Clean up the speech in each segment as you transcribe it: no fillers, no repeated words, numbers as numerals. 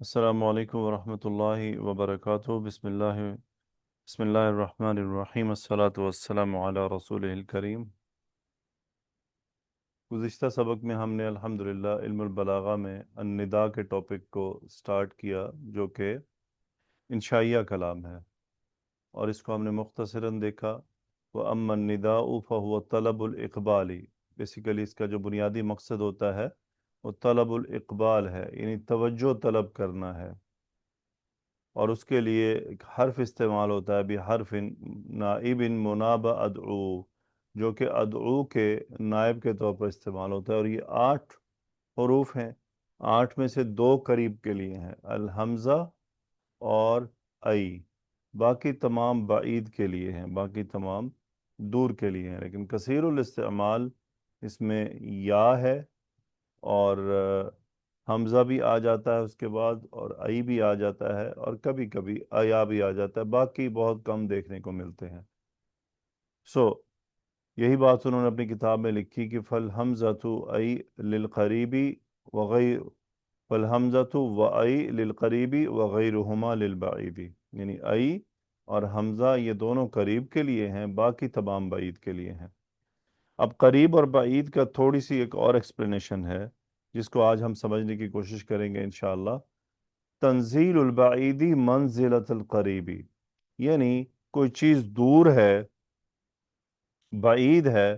السلام علیکم ورحمۃ اللہ وبرکاتہ بسم اللہ الرحمن الرحیم الصلاۃ والسلام علی رسول الکریم۔ گزشتہ سبق میں ہم نے الحمدللہ علم البلاغہ میں النداء کے ٹاپک کو سٹارٹ کیا، جو کہ انشائیہ کلام ہے، اور اس کو ہم نے مختصراً دیکھا۔ وَأَمَّا النِّدَاءُ فَهُوَ طَلَبُ الْإِقْبَالِ، بیسیکلی اس کا جو بنیادی مقصد ہوتا ہے وہ طلب الاقبال ہے، یعنی توجہ طلب کرنا ہے، اور اس کے لیے ایک حرف استعمال ہوتا ہے بحرف نائب مناب ادعو، جو کہ ادعو کے نائب کے طور پر استعمال ہوتا ہے، اور یہ 8 حروف ہیں۔ 8 میں سے 2 قریب کے لیے ہیں، الحمزہ اور ای، باقی تمام بعید کے لیے ہیں، باقی تمام دور کے لیے ہیں، لیکن کثیر الاستعمال اس میں یا ہے، اور حمزہ بھی آ جاتا ہے اس کے بعد، اور ای بھی آ جاتا ہے، اور کبھی کبھی ایا بھی آ جاتا ہے، باقی بہت کم دیکھنے کو ملتے ہیں۔ یہی بات انہوں نے اپنی کتاب میں لکھی کہ فَالْحَمْزَةُ ای للقریبی وغیر فَالْحَمْزَةُ وَای للقریبی وغیرہما للبعیدی، یعنی ای اور حمزہ یہ دونوں قریب کے لیے ہیں، باقی تمام بعید کے لیے ہیں۔ اب قریب اور بعید کا تھوڑی سی ایک اور ایکسپلینیشن ہے، جس کو آج ہم سمجھنے کی کوشش کریں گے انشاءاللہ۔ تنزیل البعیدی منزلۃ القریبی، یعنی کوئی چیز دور ہے، بعید ہے،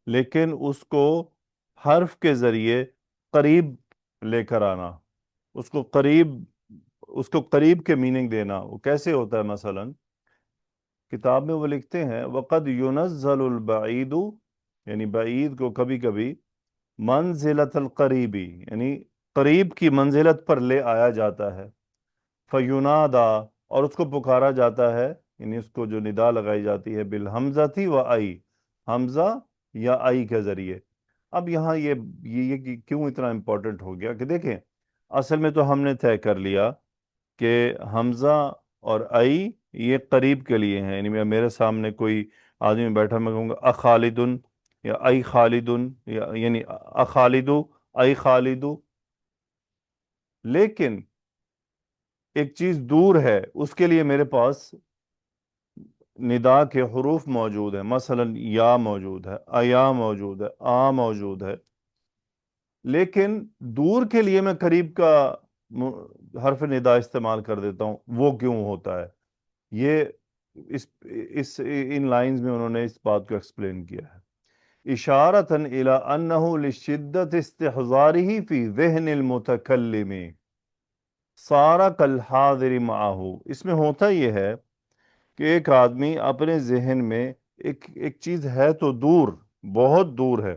لیکن اس کو حرف کے ذریعے قریب لے کر آنا، اس کو قریب کے میننگ دینا۔ وہ کیسے ہوتا ہے؟ مثلا کتاب میں وہ لکھتے ہیں وَقَدْ يُنَزَّلُ الْبَعِيدُ، یعنی بعید کو کبھی کبھی منزلۃ القریبی، یعنی قریب کی منزلت پر لے آیا جاتا ہے، فَيُنَادَى، اور اس کو پکارا جاتا ہے، یعنی اس کو جو ندا لگائی جاتی ہے بالحمزۃ و آئی، حمزہ یا آئی کے ذریعے۔ اب یہاں یہ کیوں اتنا امپورٹنٹ ہو گیا کہ دیکھیں، اصل میں تو ہم نے طے کر لیا کہ حمزہ اور آئی یہ قریب کے لیے ہیں، یعنی میرے سامنے کوئی آدمی بیٹھا، میں کہوں گا اخالدن یا ای خالدن، یعنی اخالدو ای خالدو، لیکن ایک چیز دور ہے، اس کے لیے میرے پاس ندا کے حروف موجود ہیں، مثلا یا موجود ہے، ایا موجود ہے، آ موجود ہے، لیکن دور کے لیے میں قریب کا حرف ندا استعمال کر دیتا ہوں۔ وہ کیوں ہوتا ہے؟ یہ ان لائنز میں انہوں نے اس بات کو ایکسپلین کیا ہے، اشارتاً الی انہ لشدت استحضارہ فی ذہن المتکلم صار کالحاضر معہ۔ اس میں ہوتا یہ ہے کہ ایک آدمی اپنے ذہن میں ایک چیز ہے تو دور، بہت دور ہے،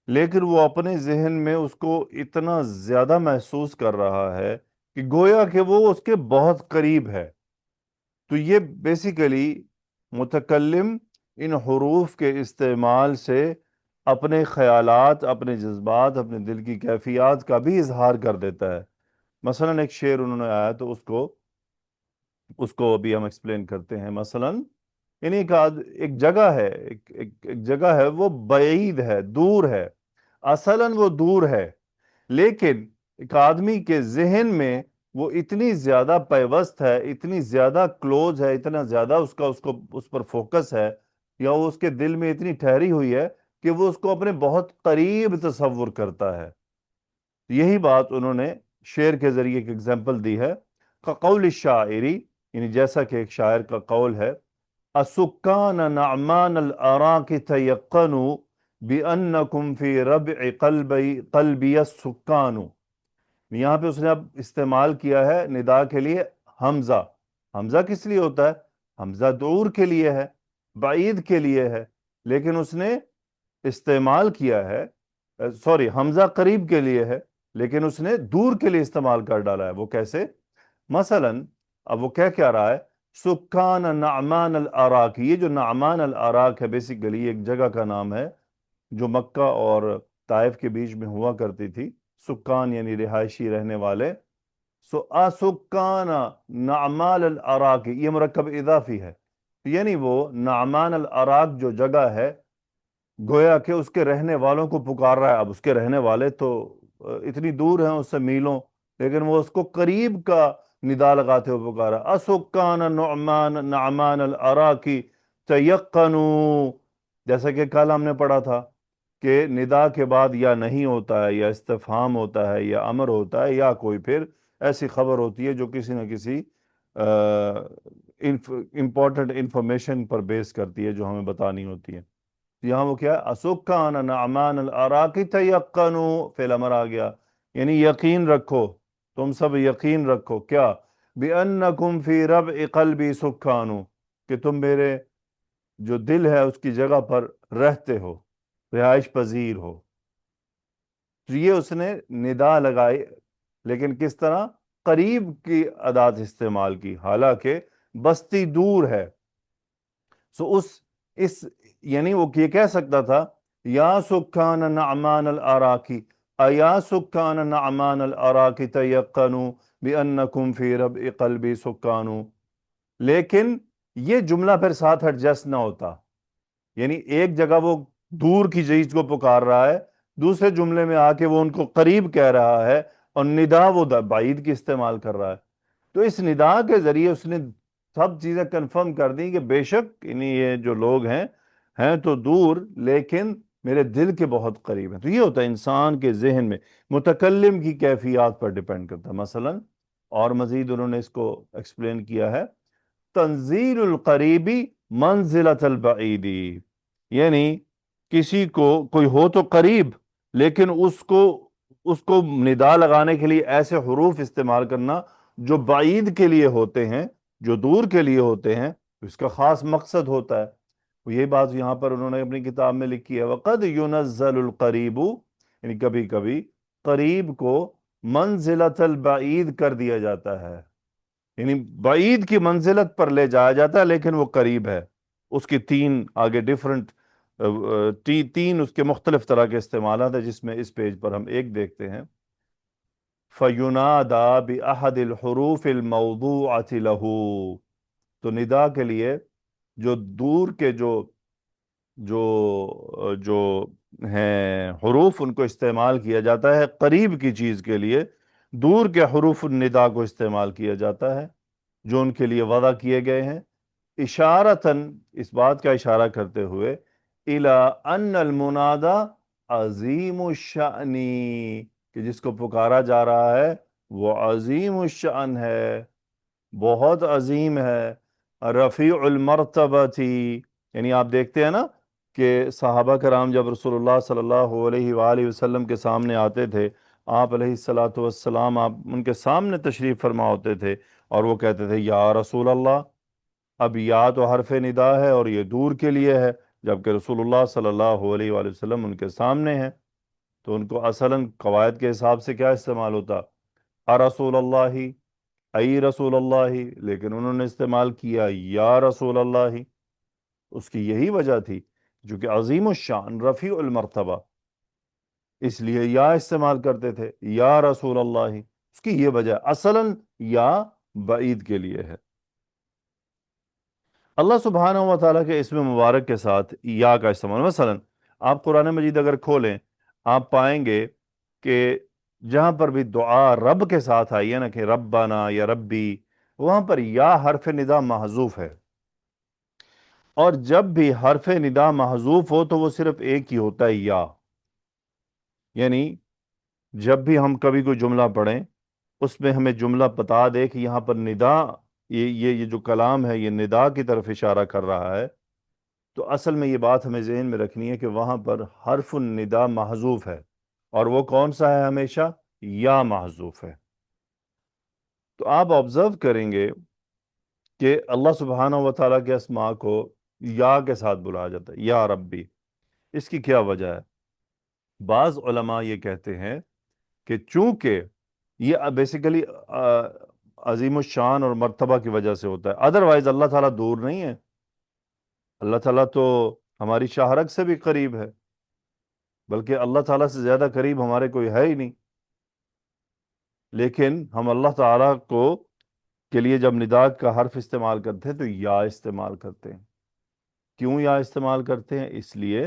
لیکن وہ اپنے ذہن میں اس کو اتنا زیادہ محسوس کر رہا ہے کہ گویا کہ وہ اس کے بہت قریب ہے۔ تو یہ بیسیکلی متکلم ان حروف کے استعمال سے اپنے خیالات، اپنے جذبات، اپنے دل کی کیفیات کا بھی اظہار کر دیتا ہے۔ مثلا ایک شعر انہوں نے آیا تو اس کو ابھی ہم ایکسپلین کرتے ہیں۔ مثلا یعنی ایک جگہ ہے، ایک جگہ ہے، وہ بعید ہے، دور ہے، اصلاً وہ دور ہے، لیکن ایک آدمی کے ذہن میں وہ اتنی زیادہ پیوست ہے، اتنی زیادہ کلوز ہے، اتنا زیادہ اس پر فوکس ہے، یا وہ اس کے دل میں اتنی ٹھہری ہوئی ہے کہ وہ اس کو اپنے بہت قریب تصور کرتا ہے۔ یہی بات انہوں نے شعر کے ذریعے ایک ایگزامپل دی ہے، قول الشاعری، یعنی جیسا کہ ایک شاعر کا قول ہے، السکان نعمان الاراک تیقنوا بانکم فی ربع قلبی السکان۔ یہاں پہ اس نے اب استعمال کیا ہے ندا کے لیے حمزہ۔ حمزہ کس لیے ہوتا ہے؟ حمزہ دور کے لیے ہے، بعید کے لیے ہے، لیکن اس نے استعمال کیا ہے، سوری، حمزہ قریب کے لیے ہے، لیکن اس نے دور کے لیے استعمال کر ڈالا ہے۔ وہ کیسے؟ مثلا اب وہ کیا رہا ہے؟ سکان نعمان الاراک، یہ جو نعمان الاراک ہے بیسیکلی ایک جگہ کا نام ہے جو مکہ اور طائف کے بیچ میں ہوا کرتی تھی۔ سکان یعنی رہائشی، رہنے والے۔ سکان نعمان الاراک، یہ مرکب اضافی ہے، یعنی وہ نعمان الاراک جو جگہ ہے، گویا کہ اس کے رہنے والوں کو پکار رہا ہے۔ اب اس کے رہنے والے تو اتنی دور ہیں اس سے میلوں، لیکن وہ اس کو قریب کا ندا لگاتے ہوئے پکارا، اسکان نعمان نعمان الاراکی تیقنوا، جیسا کہ کل ہم نے پڑھا تھا کہ ندا کے بعد یا نہیں ہوتا ہے، یا استفہام ہوتا ہے، یا امر ہوتا ہے، یا کوئی پھر ایسی خبر ہوتی ہے جو کسی نہ کسی امپورٹنٹ انفارمیشن پر بیس کرتی ہے جو ہمیں بتانی ہوتی ہے۔ یہاں وہ کیا ہے، اسکان نعمان الاراکی تیقنوا، فعل امر آ گیا، یعنی یقین رکھو، تم سب یقین رکھو کیا، بِأَنَّكُمْ فِي رَبْعِ قَلْبِ سُكَّانُ، کہ تم میرے جو دل ہے اس کی جگہ پر رہتے ہو، رہائش پذیر ہو۔ تو یہ اس نے ندا لگائی، لیکن کس طرح، قریب کی ادات استعمال کی، حالانکہ بستی دور ہے۔ سو اس یعنی وہ یہ کہہ سکتا تھا، یا سکان نعمان الاراکی، ایا سکان نعمان الاراکی تیقنوا بانکم فی ربع قلبی سکانو، لیکن یہ جملہ پھر ساتھ ایڈجسٹ نہ ہوتا، یعنی ایک جگہ وہ دور کی چیز کو پکار رہا ہے، دوسرے جملے میں آ کے وہ ان کو قریب کہہ رہا ہے، اور ندا وہ بعید کی استعمال کر رہا ہے۔ تو اس ندا کے ذریعے اس نے سب چیزیں کنفرم کر دی کہ بے شک یعنی یہ جو لوگ ہیں تو دور، لیکن میرے دل کے بہت قریب ہیں۔ تو یہ ہوتا ہے انسان کے ذہن میں، متکلم کی کیفیات پر ڈیپینڈ کرتا ہے۔ مثلا اور مزید انہوں نے اس کو ایکسپلین کیا ہے، تنزیل القریبی منزلۃ البعیدی، یعنی کسی کو کوئی ہو تو قریب، لیکن اس کو ندا لگانے کے لیے ایسے حروف استعمال کرنا جو بعید کے لیے ہوتے ہیں، جو دور کے لیے ہوتے ہیں، اس کا خاص مقصد ہوتا ہے۔ یہی بات یہاں پر انہوں نے اپنی کتاب میں لکھی ہے، وَقَدْ يُنَزَّلُ الْقَرِيبُ، یعنی کبھی کبھی قریب کو منزلۃ البعید کر دیا جاتا ہے، یعنی بعید کی منزلت پر لے جایا جاتا ہے، لیکن وہ قریب ہے۔ اس کی تین آگے ڈیفرنٹ تین اس کے مختلف طرح کے استعمالات ہیں، جس میں اس پیج پر ہم ایک دیکھتے ہیں، فَيُنَادَى بِأَحَدِ الْحُرُوفِ الْمَوْضُوعَةِ لَهُ، تو ندا کے لیے جو دور کے جو ہیں حروف ان کو استعمال کیا جاتا ہے، قریب کی چیز کے لیے دور کے حروف الندا کو استعمال کیا جاتا ہے جو ان کے لیے وضع کیے گئے ہیں، اشارتاً، اس بات کا اشارہ کرتے ہوئے، اِلَىٰ أَنَّ الْمُنَادَى عظیم الشأن، کہ جس کو پکارا جا رہا ہے وہ عظیم الشأن ہے، بہت عظیم ہے، رفیع المرتبہ تھی۔ یعنی آپ دیکھتے ہیں نا کہ صحابہ کرام جب رسول اللہ صلی اللہ علیہ وآلہ وسلم کے سامنے آتے تھے، آپ علیہ السلام آپ ان کے سامنے تشریف فرما ہوتے تھے، اور وہ کہتے تھے یا رسول اللہ۔ اب یا تو حرف ندا ہے اور یہ دور کے لیے ہے، جبکہ رسول اللہ صلی اللہ علیہ وآلہ وسلم ان کے سامنے ہیں، تو ان کو اصلاً قواعد کے حساب سے کیا استعمال ہوتا، رسول اللہ، ای رسول اللہ، لیکن انہوں نے استعمال کیا یا رسول اللہ۔ اس کی یہی وجہ تھی، جو کہ عظیم الشان رفیع المرتبہ، اس لیے یا استعمال کرتے تھے، یا رسول اللہ۔ اس کی یہ وجہ اصلاً یا بعید کے لیے ہے۔ اللہ سبحانہ و تعالیٰ کے اسم مبارک کے ساتھ یا کا استعمال، مثلا آپ قرآن مجید اگر کھولیں، آپ پائیں گے کہ جہاں پر بھی دعا رب کے ساتھ آئی ہے نا، کہ ربنا یا ربی، وہاں پر یا حرف ندا محذوف ہے، اور جب بھی حرف ندا محذوف ہو تو وہ صرف ایک ہی ہوتا ہے، یا، یعنی جب بھی ہم کبھی کوئی جملہ پڑھیں اس میں ہمیں جملہ بتا دے کہ یہاں پر ندا، یہ جو کلام ہے یہ ندا کی طرف اشارہ کر رہا ہے، تو اصل میں یہ بات ہمیں ذہن میں رکھنی ہے کہ وہاں پر حرف الندا محذوف ہے، اور وہ کون سا ہے، ہمیشہ یا محذوف ہے۔ تو آپ آبزرو کریں گے کہ اللہ سبحانہ و تعالیٰ کے اسماء کو یا کے ساتھ بلایا جاتا ہے، یا ربی۔ اس کی کیا وجہ ہے؟ بعض علماء یہ کہتے ہیں کہ چونکہ یہ بیسیکلی عظیم الشان اور مرتبہ کی وجہ سے ہوتا ہے، ادروائز اللہ تعالیٰ دور نہیں ہے، اللہ تعالیٰ تو ہماری شاہرگ سے بھی قریب ہے، بلکہ اللہ تعالیٰ سے زیادہ قریب ہمارے کوئی ہے ہی نہیں، لیکن ہم اللہ تعالیٰ کو کے لیے جب ندا کا حرف استعمال کرتے ہیں تو یا استعمال کرتے ہیں۔ کیوں یا استعمال کرتے ہیں؟ اس لیے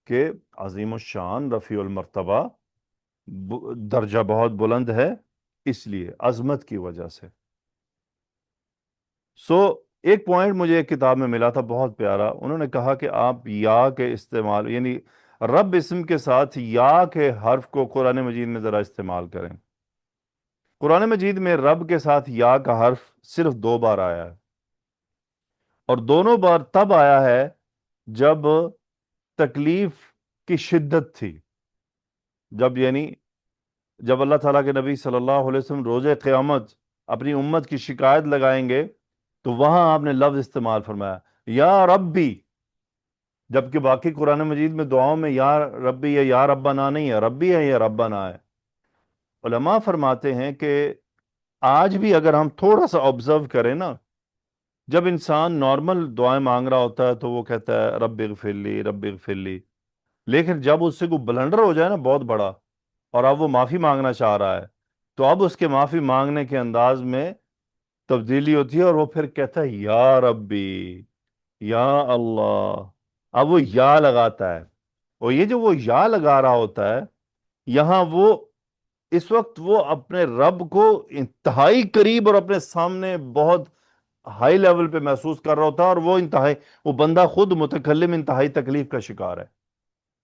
کہ عظیم الشان رفیع المرتبہ، درجہ بہت بلند ہے، اس لیے عظمت کی وجہ سے. ایک پوائنٹ مجھے ایک کتاب میں ملا تھا بہت پیارا. انہوں نے کہا کہ آپ یا کے استعمال، یعنی رب اسم کے ساتھ یا کے حرف کو قرآن مجید میں ذرا استعمال کریں. قرآن مجید میں رب کے ساتھ یا کا حرف صرف 2 بار آیا ہے، اور دونوں بار تب آیا ہے جب تکلیف کی شدت تھی. جب اللہ تعالیٰ کے نبی صلی اللہ علیہ وسلم روز قیامت اپنی امت کی شکایت لگائیں گے تو وہاں آپ نے لفظ استعمال فرمایا یا ربی، جبکہ باقی قرآن مجید میں دعاؤں میں یا ربی یا ربنا نہیں ہے، ربی ہے یا ربنا ہے. علماء فرماتے ہیں کہ آج بھی اگر ہم تھوڑا سا آبزرو کریں نا، جب انسان نارمل دعائیں مانگ رہا ہوتا ہے تو وہ کہتا ہے رب اغفر لی رب اغفر لی، لیکن جب اس سے کوئی بلنڈر ہو جائے نا بہت بڑا، اور اب وہ معافی مانگنا چاہ رہا ہے، تو اب اس کے معافی مانگنے کے انداز میں تبدیلی ہوتی ہے، اور وہ پھر کہتا ہے یا ربی یا اللہ. اب وہ یا لگاتا ہے، اور یہ جو وہ یا لگا رہا ہوتا ہے یہاں، وہ اس وقت وہ اپنے رب کو انتہائی قریب اور اپنے سامنے بہت ہائی لیول پہ محسوس کر رہا ہوتا ہے، اور وہ بندہ خود متکلم انتہائی تکلیف کا شکار ہے.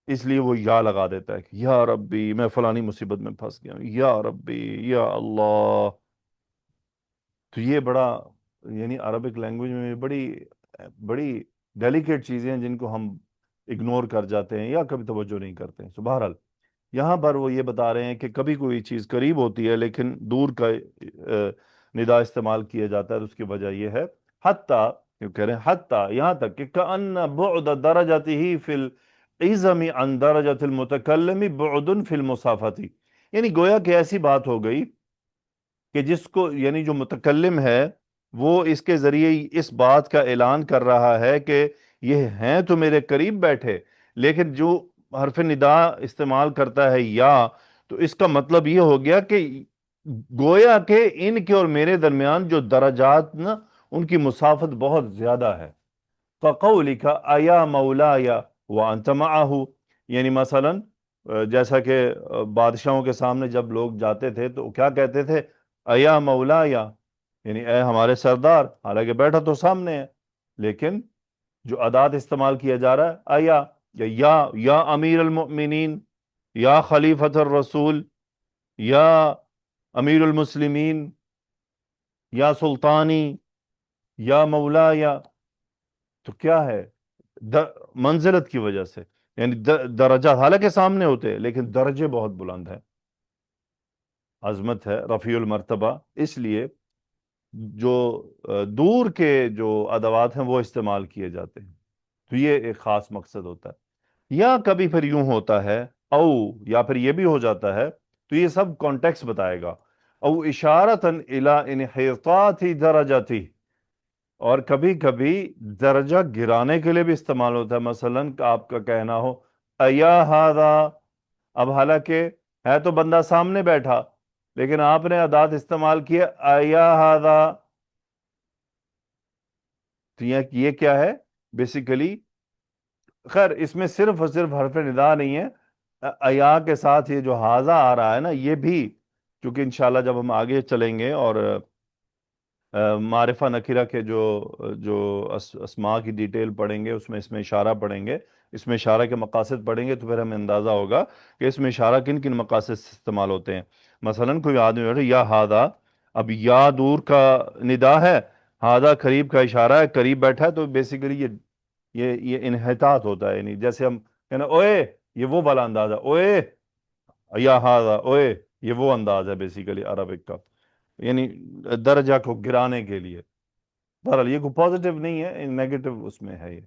اس لیے وہ یا لگا دیتا ہے کہ یا ربی میں فلانی مصیبت میں پھنس گیا ہوں، یا ربی یا اللہ. تو یہ بڑا، یعنی عربک لینگویج میں بڑی بڑی ڈیلیکیٹ چیزیں ہیں جن کو ہم اگنور کر جاتے ہیں یا کبھی توجہ نہیں کرتے ہیں. بہرحال یہاں پر وہ یہ بتا رہے ہیں کہ کبھی کوئی چیز قریب ہوتی ہے لیکن دور کا ندا استعمال کیا جاتا ہے، تو اس کی وجہ یہ ہے حتیٰ، کیوں کہہ رہے ہیں حتیٰ، یہاں تک کہ کأن بعد درجته فی العظم عن درجۃ المتکلم بعد فی المسافۃ، یعنی گویا کہ ایسی بات ہو گئی کہ جس کو، یعنی جو متکلم ہے وہ اس کے ذریعے اس بات کا اعلان کر رہا ہے کہ یہ ہیں تو میرے قریب بیٹھے، لیکن جو حرف ندا استعمال کرتا ہے یا، تو اس کا مطلب یہ ہو گیا کہ گویا کہ ان کے اور میرے درمیان جو درجات نا، ان کی مسافت بہت زیادہ ہے. فَقَوْلِكَ أَيَا مَوْلَايَ وَأَنْتَ مَعَهُ، یعنی مثلا جیسا کہ بادشاہوں کے سامنے جب لوگ جاتے تھے تو کیا کہتے تھے، ایا مولایا، یعنی اے ہمارے سردار، حالانکہ بیٹھا تو سامنے ہے، لیکن جو ادات استعمال کیا جا رہا ہے ایا یا امیر المؤمنین، یا خلیفۃ الرسول، یا امیر المسلمین، یا سلطانی، یا مولایا. تو کیا ہے، منزلت کی وجہ سے، یعنی درجات حالانکہ سامنے ہوتے ہیں لیکن درجے بہت بلند ہیں. عظمت ہے، رفیع المرتبہ. اس لیے جو دور کے جو ادوات ہیں وہ استعمال کیے جاتے ہیں، تو یہ ایک خاص مقصد ہوتا ہے. یا کبھی پھر یوں ہوتا ہے، او یا پھر یہ بھی ہو جاتا ہے، تو یہ سب کانٹیکس بتائے گا. او اشارتاً الی انحطاط درجاتی، اور کبھی کبھی درجہ گرانے کے لیے بھی استعمال ہوتا ہے. مثلا آپ کا کہنا ہو ایا ھذا، اب حالانکہ ہے تو بندہ سامنے بیٹھا لیکن آپ نے ادات استعمال کیا ایا ھذا، تو یہ کیا ہے بیسیکلی. خیر اس میں صرف اور صرف حرف ندا نہیں ہے، ایا کے ساتھ یہ جو ھذا آ رہا ہے نا، یہ بھی چونکہ انشاءاللہ جب ہم آگے چلیں گے اور معرفہ نکرہ کے جو اسماء کی ڈیٹیل پڑھیں گے، اس میں اشارہ پڑھیں گے، اس میں اشارہ کے مقاصد پڑھیں گے، تو پھر ہمیں اندازہ ہوگا کہ اس میں اشارہ کن کن مقاصد سے استعمال ہوتے ہیں. مثلا کوئی آدمی بیٹھے یا ھذا، اب یا دور کا ندا ہے، ھذا قریب کا اشارہ ہے، قریب بیٹھا ہے، تو بیسیکلی یہ انحطاط ہوتا ہے. یعنی جیسے ہم کہنا اوئے، یہ وہ والا انداز ہے، اوئے یا ھذا، اوئے، یہ وہ انداز ہے بیسیکلی عربک کا، یعنی درجہ کو گرانے کے لیے. بہرحال یہ کوئی پازیٹیو نہیں ہے، نیگیٹو اس میں ہے یہ.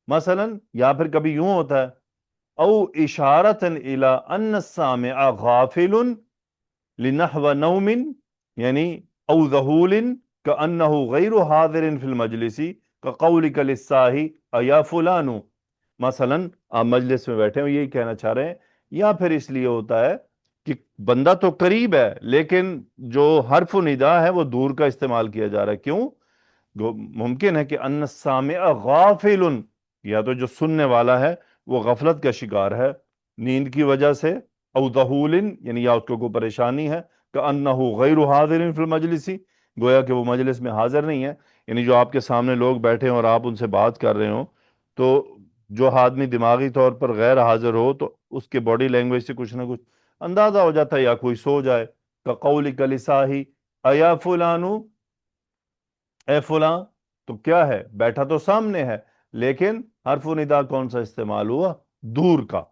مثلا یا پھر کبھی یوں ہوتا ہے، او اشارتاً الی ان السامع غافل لنحو نوم، یعنی او ذہول کأنہ غیر حاضر فی المجلس کقولک للساہی ایا فلان. مثلا آپ مجلس میں بیٹھے ہیں، یہی کہنا چاہ رہے ہیں. یا پھر اس لیے ہوتا ہے کہ بندہ تو قریب ہے لیکن جو حرف و ندا ہے وہ دور کا استعمال کیا جا رہا ہے. کیوں؟ ممکن ہے کہ ان السامع غافل، یا تو جو سننے والا ہے وہ غفلت کا شکار ہے نیند کی وجہ سے، او ذہول، یعنی یا اس کو کوئی پریشانی ہے، کأنہ غیر حاضر فی المجلس، گویا کہ وہ مجلس میں حاضر نہیں ہے، یعنی جو آپ کے سامنے لوگ بیٹھے ہوں اور آپ ان سے بات کر رہے ہوں، تو جو آدمی دماغی طور پر غیر حاضر ہو تو اس کے باڈی لینگویج سے کچھ نہ کچھ اندازہ ہو جاتا ہے، یا کوئی سو جائے، کقولک لصاحی ایا فلانو، اے فلاں، تو کیا ہے، بیٹھا تو سامنے ہے، لیکن حرف ندا کون سا استعمال ہوا؟ دور کا۔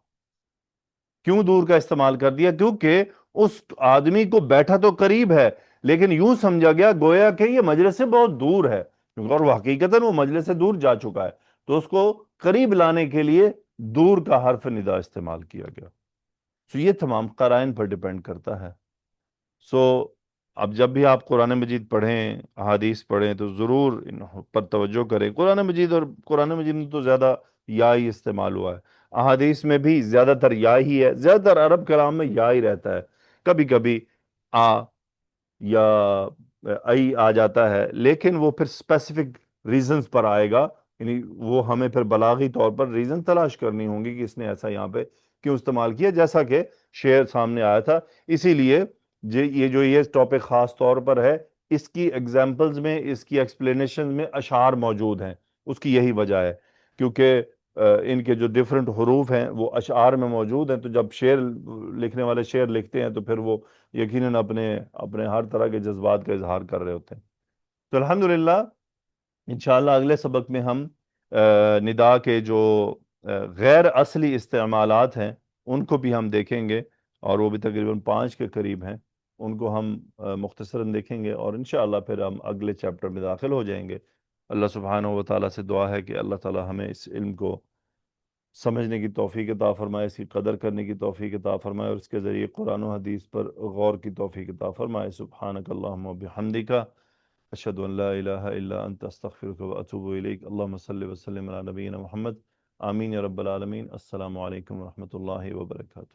کیوں دور کا استعمال کر دیا؟ کیونکہ اس آدمی کو بیٹھا تو قریب ہے، لیکن یوں سمجھا گیا گویا کہ یہ مجلس سے بہت دور ہے، اور وہ حقیقتاً وہ مجلس سے دور جا چکا ہے، تو اس کو قریب لانے کے لیے دور کا حرف ندا استعمال کیا گیا۔ سو یہ تمام قرائن پر ڈیپینڈ کرتا ہے۔ سو اب جب بھی آپ قرآن مجید پڑھیں، احادیث پڑھیں، تو ضرور ان پر توجہ کریں۔ قرآن مجید، اور قرآن مجید میں تو زیادہ یا ہی استعمال ہوا ہے، احادیث میں بھی زیادہ تر یا ہی ہے، زیادہ تر عرب کلام میں یا ہی رہتا ہے، کبھی کبھی آ یا ای آ جاتا ہے، لیکن وہ پھر اسپیسیفک ریزنز پر آئے گا، یعنی وہ ہمیں پھر بلاغی طور پر ریزن تلاش کرنی ہوں گی کہ اس نے ایسا یہاں پہ کیوں استعمال کیا، جیسا کہ شعر سامنے آیا تھا۔ اسی لیے یہ ٹاپک خاص طور پر ہے، اس کی ایگزامپلز میں، اس کی ایکسپلینیشن میں اشعار موجود ہیں، اس کی یہی وجہ ہے، کیونکہ ان کے جو ڈیفرنٹ حروف ہیں وہ اشعار میں موجود ہیں، تو جب شعر لکھنے والے شعر لکھتے ہیں تو پھر وہ یقیناً اپنے ہر طرح کے جذبات کا اظہار کر رہے ہوتے ہیں۔ تو الحمدللہ انشاءاللہ اگلے سبق میں ہم ندا کے جو غیر اصلی استعمالات ہیں ان کو بھی ہم دیکھیں گے، اور وہ بھی تقریباً 5 کے قریب ہیں، ان کو ہم مختصراً دیکھیں گے، اور انشاءاللہ پھر ہم اگلے چیپٹر میں داخل ہو جائیں گے۔ اللہ سبحانہ و تعالیٰ سے دعا ہے کہ اللہ تعالیٰ ہمیں اس علم کو سمجھنے کی توفیق عطا فرمائے، اس کی قدر کرنے کی توفیق عطا فرمائے، اور اس کے ذریعے قرآن و حدیث پر غور کی توفیق عطا فرمائے۔ سبحانک اللہم و بحمدک، اشہد ان لا الہ الا انت، استغفرک و اتوب الیک۔ اللہم صلی وسلم علی نبینا محمد، آمین یا رب العالمین۔ السلام علیکم ورحمۃ اللہ وبرکاتہ۔